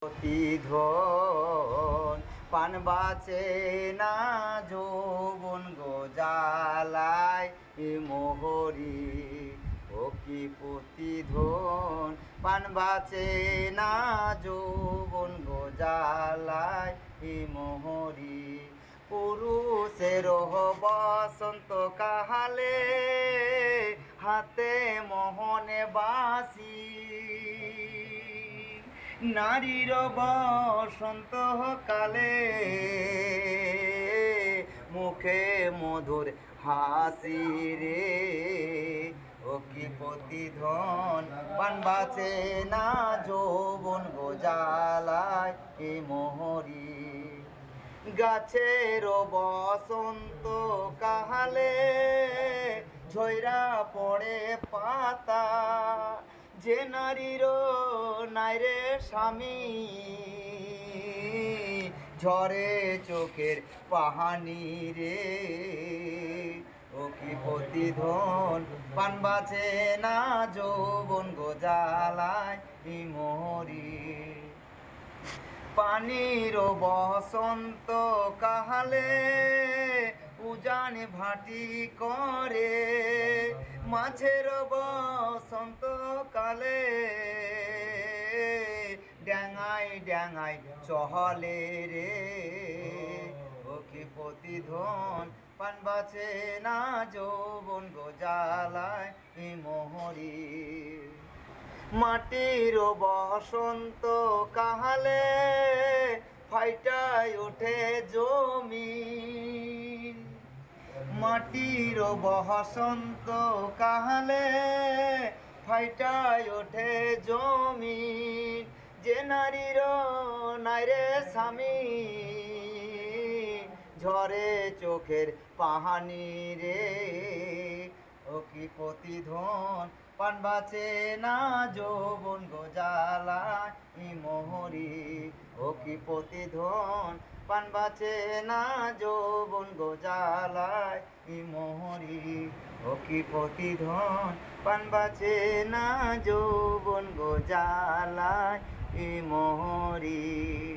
প্রতিধন পান বাঁচে না যৌবন গোজালায় মোহরি ও কি প্রতিধন পান বাঁচে না যৌবন গোজালায় মোহরি পুরুষের বসন্ত কাহালে হাতে মোহনে বাসি নারীর বসন্ত কালে মুখে মধুর হাসি রে ও কি প্রতিধন পান বাঁচে না যৌবন গোজালায় মোহরি গাছের বসন্ত কাহালে ঝইরা পড়ে পাতা যে নারীর নাইরে স্বামী ঝরে চোখের পাহানি রে ও কি প্রতিধন পান বাঁচে না যৌবন গোজালায় মোহরি পানির বসন্ত কাহালে উজান ভাটি করে মাছের বসন্ত কালে ড্যাঙাই ড্যাঙাই চহলে রে ও কি প্রতিধন পান বাঁচে না যৌবন গোজালায় মোহরি মাটির বসন্ত কাহালে ফাইটাই ওঠে জমি মাটির বসন্ত কাহালে ফাইটাই ওঠে জমি যে নারীর নাইরে স্বামী ঝরে চোখের পাহানি রে ও কি প্রতিধন পান বাঁচে না যৌবন গোজালায় মোহরি ও কি প্রতিধন পান বাঁচে না যৌবন গোজালায় মোহরি ও কি প্রতিধন পান বাঁচে না যৌবন গোজালায় মোহরি।